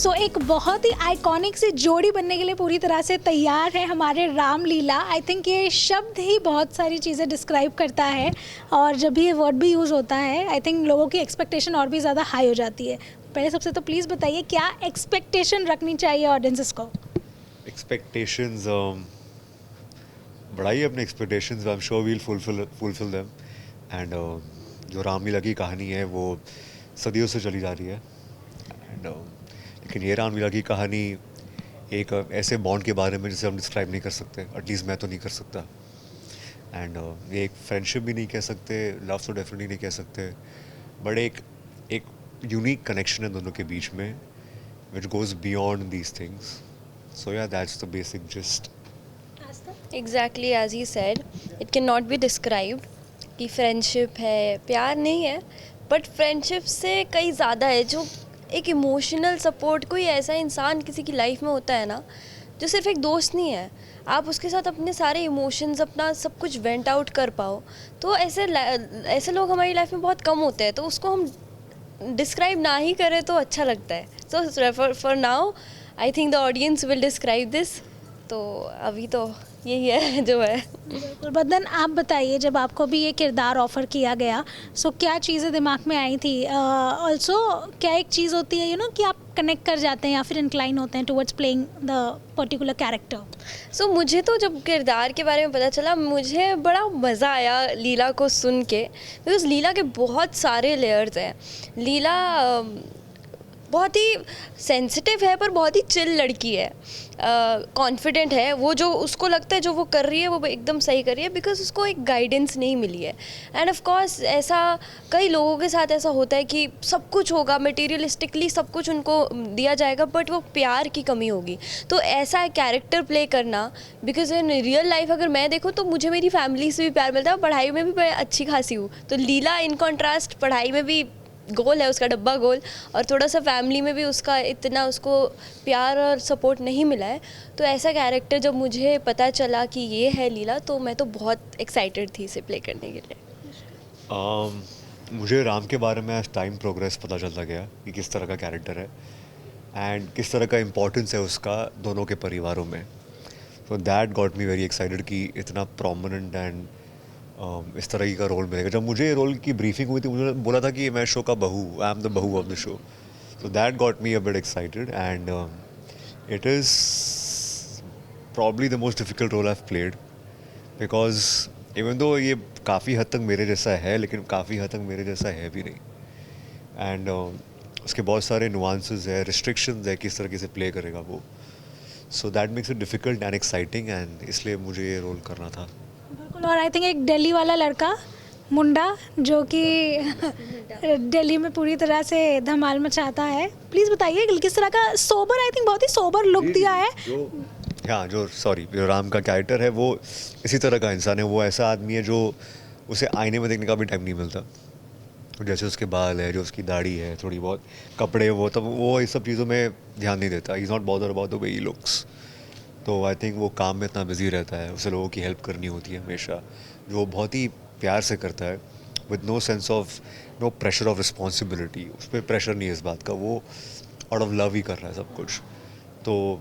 सो एक बहुत ही आइकॉनिक सी जोड़ी बनने के लिए पूरी तरह से तैयार है हमारे रामलीला। आई थिंक ये शब्द ही बहुत सारी चीज़ें डिस्क्राइब करता है और जब भी ये वर्ड भी यूज़ होता है आई थिंक लोगों की एक्सपेक्टेशन और भी ज़्यादा हाई हो जाती है। पहले सबसे तो प्लीज़ बताइए क्या एक्सपेक्टेशन रखनी चाहिए ऑडियंसेस को? एक्सपेक्टेशंस बढ़ाइए अपने expectations, I am sure we'll fulfil them. And जो रामलीला की कहानी है वो सदियों से चली जा रही है। एंड लेकिन ये रामलीला की कहानी एक ऐसे बॉन्ड के बारे में जिसे हम डिस्क्राइब नहीं कर सकते, एटलीस्ट मैं तो नहीं कर सकता। एंड ये एक फ्रेंडशिप भी नहीं कह सकते, लव तो डेफिनेटली नहीं कह सकते, बट एक एक यूनिक कनेक्शन है दोनों के बीच में which goes beyond these things. So या that's the basic gist. Exactly as he said, it cannot be described कि फ्रेंडशिप है, प्यार नहीं है, बट फ्रेंडशिप से कई ज़्यादा है। जो एक इमोशनल सपोर्ट कोई ऐसा इंसान किसी की लाइफ में होता है ना, जो सिर्फ एक दोस्त नहीं है, आप उसके साथ अपने सारे इमोशंस अपना सब कुछ वेंट आउट कर पाओ, तो ऐसे लोग हमारी लाइफ में बहुत कम होते हैं। तो उसको हम डिस्क्राइब ना ही करें तो अच्छा लगता है। So for now I think the audience will describe this. तो अभी तो यही है जो है। बिल्कुल। बदन आप बताइए, जब आपको भी ये किरदार ऑफ़र किया गया सो क्या चीज़ें दिमाग में आई थी? ऑल्सो क्या एक चीज़ होती है कि आप कनेक्ट कर जाते हैं या फिर इंक्लाइन होते हैं towards playing the particular character? So मुझे तो जब किरदार के बारे में पता चला, मुझे बड़ा मज़ा आया लीला को सुन के, बिकॉज लीला के बहुत सारे लेयर्स हैं। लीला बहुत ही सेंसिटिव है पर बहुत ही चिल लड़की है, कॉन्फिडेंट है। वो जो उसको लगता है जो वो कर रही है वो एकदम सही कर रही है, बिकॉज उसको एक गाइडेंस नहीं मिली है। एंड ऑफ कोर्स ऐसा कई लोगों के साथ ऐसा होता है कि सब कुछ होगा, मटेरियलिस्टिकली सब कुछ उनको दिया जाएगा, बट वो प्यार की कमी होगी। तो ऐसा कैरेक्टर प्ले करना, बिकॉज इन रियल लाइफ अगर मैं देखूँ तो मुझे मेरी फैमिली से भी प्यार मिलता है, पढ़ाई में भी मैं अच्छी खासी हूँ। तो लीला इन कॉन्ट्रास्ट पढ़ाई में भी गोल है उसका, डब्बा गोल, और थोड़ा सा फैमिली में भी उसका इतना उसको प्यार और सपोर्ट नहीं मिला है। तो ऐसा कैरेक्टर जब मुझे पता चला कि ये है लीला, तो मैं तो बहुत एक्साइटेड थी इसे प्ले करने के लिए। मुझे राम के बारे में आज टाइम प्रोग्रेस पता चलता गया कि किस तरह का कैरेक्टर है एंड किस तरह का इम्पोर्टेंस है उसका दोनों के परिवारों में। सो that got me very excited कि इतना प्रोमिनेंट एंड इस तरह की का रोल मिलेगा। जब मुझे ये रोल की ब्रीफिंग हुई थी, मुझे बोला था कि मैं शो का बहू, I am the bahu of the show. So that got me a bit excited and it is probably the most difficult role I have played, because even though ये काफ़ी हद तक मेरे जैसा है, लेकिन काफ़ी हद तक मेरे जैसा है भी नहीं। एंड उसके बहुत सारे नुआंसेस है, रिस्ट्रिक्शंस है किस तरीके से प्ले करेगा वो। So that makes it difficult and exciting, and इसलिए मुझे ये रोल करना था। बिल्कुल। और आई थिंक एक दिल्ली वाला लड़का मुंडा जो कि दिल्ली में पूरी तरह से धमाल मचाता है। प्लीज़ बताइए किस तरह का सोबर, आई थिंक बहुत ही सोबर लुक दिया है। जो राम का कैरेक्टर है वो इसी तरह का इंसान है। वो ऐसा आदमी है जो उसे आईने में देखने का भी टाइम नहीं मिलता। जैसे उसके बाल है, जो उसकी दाढ़ी है, थोड़ी बहुत कपड़े, वो इस सब चीज़ों में ध्यान नहीं देता। He is not bother about the way he looks. तो आई थिंक वो काम में इतना बिजी रहता है, उसे लोगों की हेल्प करनी होती है हमेशा, जो वो बहुत ही प्यार से करता है, with no sense of no pressure of responsibility. उस पर प्रेशर नहीं है इस बात का, वो आउट ऑफ लव ही कर रहा है सब कुछ। तो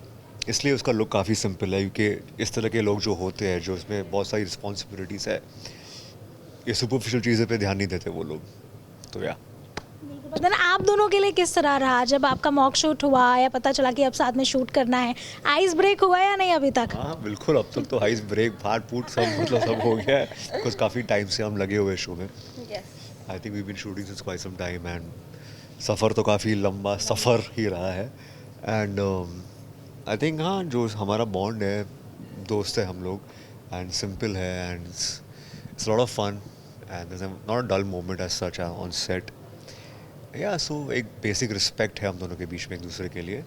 इसलिए उसका लुक काफ़ी सिंपल है, क्योंकि इस तरह के लोग जो होते हैं, जो इसमें बहुत सारी रिस्पॉन्सिबिलिटीज़ है, ये सुपरफिशियल चीज़ें पे ध्यान नहीं देते वो लोग। तो या बदन आप दोनों के लिए किस तरह रहा जब आपका मॉक शूट हुआ या पता चला कि अब साथ में शूट करना है? आइस ब्रेक हुआ या नहीं अभी तक? हाँ बिल्कुल, अब तक तो आइस ब्रेक, फाट फूट सब हो गया है, बिकॉज काफ़ी टाइम से हम लगे हुए शो में। I think we been shooting since quite some time, and सफ़र तो काफ़ी लंबा सफ़र ही रहा है। एंड आई थिंक हाँ, जो हमारा बॉन्ड है, दोस्त है हम लोग, एंड सिंपल है, and it's lot of fun, and not a dull moment as such on set. Yeah so एक बेसिक रिस्पेक्ट है हम दोनों के बीच में एक दूसरे के लिए,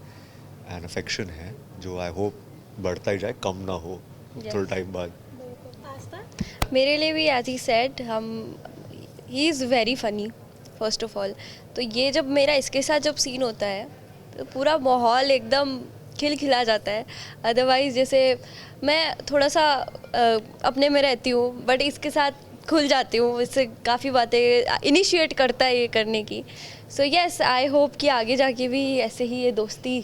एंड अफेक्शन है जो आई होप बढ़ता ही जाए, कम ना हो थोड़ा टाइम बाद। मेरे लिए भी as he said, he is very funny first of all. तो ये जब मेरा इसके साथ जब सीन होता है तो पूरा माहौल एकदम खिलखिला जाता है। अदरवाइज़ जैसे मैं थोड़ा सा अपने में रहती हूँ, बट इसके साथ खुल जाती हूँ, इससे काफ़ी बातें इनिशिएट करता है ये करने की। सो येस, आई होप कि आगे जाके भी ऐसे ही ये दोस्ती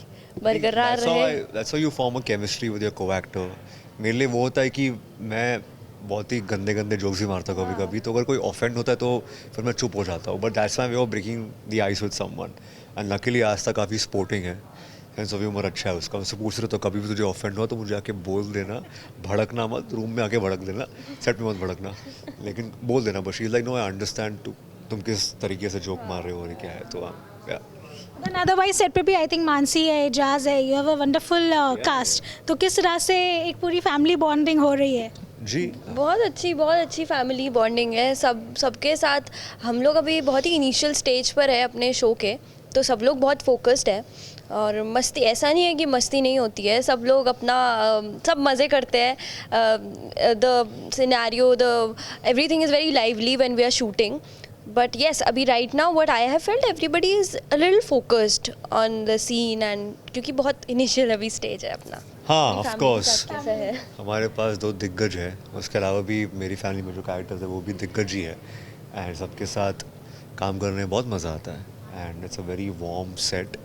बरकरार रहे। That's how you form a chemistry with your co-actor. मेरे लिए वो होता है कि मैं बहुत ही गंदे गंदे जोक्स भी मारता हूँ कभी कभी, तो अगर कोई ऑफेंड होता है तो फिर मैं चुप हो जाता हूँ, but that's my way of breaking the ice with someone. And luckily आज तक काफ़ी स्पोर्टिंग है, सेंस ऑफ ह्यूमर अच्छा है उसका। मुझसे पूछ रहे तो कभी भी तुझे ऑफेंड हुआ तो मुझे आके बोल देना, भड़कना मत, रूम में आके भड़क देना, सेट में मत भड़कना, लेकिन बोल देना बस। लाइक नो, आई अंडरस्टैंड तुम किस तरीके से जोक मार रहे हो और क्या है, तो Then otherwise सेट पे भी आई थिंक मानसी है, एजाज है, you have a wonderful cast. तो किस तरह से एक पूरी फैमिली बॉन्डिंग हो रही है? जी। बहुत अच्छी फैमिली बॉन्डिंग है सबके साथ। हम लोग अभी बहुत ही इनिशियल स्टेज पर है अपने शो के, तो सब लोग बहुत फोकस्ड है और मस्ती, ऐसा नहीं है कि मस्ती नहीं होती है, सब लोग अपना सब मज़े करते हैं। The scenario, the everything is very lively when we are shooting. But yes, अभी right now what I have felt, everybody is a little focused on the scene, and क्योंकि बहुत इनिशियल अभी स्टेज है अपना। हाँ, ऑफ कोर्स कैसा है? हमारे पास 2 दिग्गज हैं, उसके अलावा भी मेरी फैमिली में जो कैरेक्टर्स है वो भी दिग्गज ही है, एंड सबके साथ काम करने में बहुत मज़ा आता है, and it's a very warm set,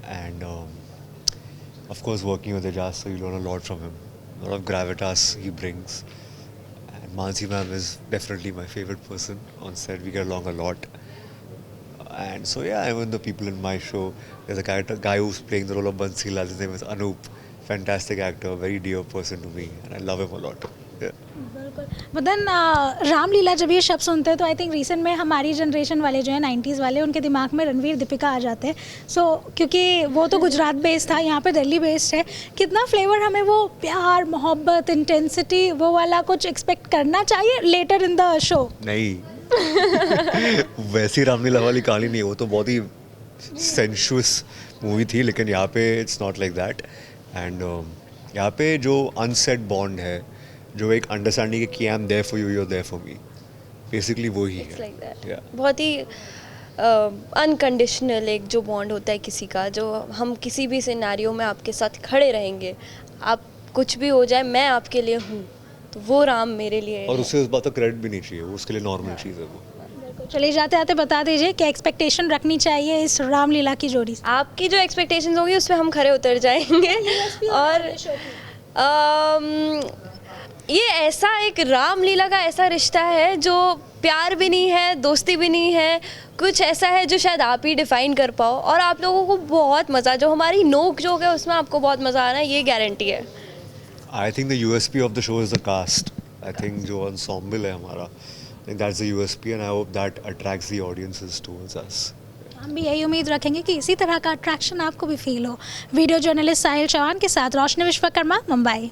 and of course working with Eijaz, so you learn a lot from him, lot of gravitas he brings, and Mansi ma'am is definitely my favourite person on set, we get along a lot. And so yeah, even the people in my show, there's a character guy who's playing the role of Bansila. His name is Anup. Fantastic actor, very dear person to me, and I love him a lot. Yeah. Madan, Ramlila जब ये शब्द सुनते हैं तो I think recent में हमारी generation वाले जो है 90s वाले, उनके दिमाग में रणवीर दीपिका आ जाते हैं। सो क्योंकि वो तो गुजरात बेस्ड था, यहाँ पे दिल्ली बेस्ड है, कितना फ्लेवर हमें वो प्यार, मोहब्बत, इंटेंसिटी वो वाला कुछ एक्सपेक्ट करना चाहिए लेटर इन द शो? नहीं वैसी रामलीला वाली कहानी नहीं है, वो तो बहुत ही सेंशुअस मूवी थी, लेकिन यहाँ पे it's not like that. And यहाँ पे जो अनसेट बॉन्ड है, जो एक अंडरस्टैंडिंग है कि I am there for you, you are there for me, basically वो ही It's है। like that. Yeah. बहुत ही अनकंडीशनल एक जो बॉन्ड होता है किसी का, जो हम किसी भी सिनेरियो में आपके साथ खड़े रहेंगे, आप कुछ भी हो जाए मैं आपके लिए हूँ, तो वो राम मेरे लिए और है। उससे इस बात का क्रेडिट भी नहीं चाहिए, वो उसके लिए नॉर्मल चीज़ है वो। चलिए जाते आते बता दीजिए क्या एक्सपेक्टेशन रखनी चाहिए इस रामलीला की जोड़ी से? आपकी जो एक्सपेक्टेशंस होंगी उसमें हम खरे उतर जाएंगे। और ये ऐसा एक रामलीला का ऐसा रिश्ता है जो प्यार भी नहीं है, दोस्ती भी नहीं है, कुछ ऐसा है जो शायद आप ही डिफाइन कर पाओ, और आप लोगों को बहुत मज़ा, जो हमारी नोक झोंक है उसमें आपको बहुत मज़ा आना है, ये गारंटी है। I think the USP of the show is the cast. I think जो ensemble है हमारा, that's the USP, and I hope that attracts the audiences towards us. हम भी यही उम्मीद रखेंगे कि इसी तरह का अट्रैक्शन आपको भी फील हो। वीडियो जर्नलिस्ट साहिल चौहान के साथ रोशनी विश्वकर्मा, मुंबई।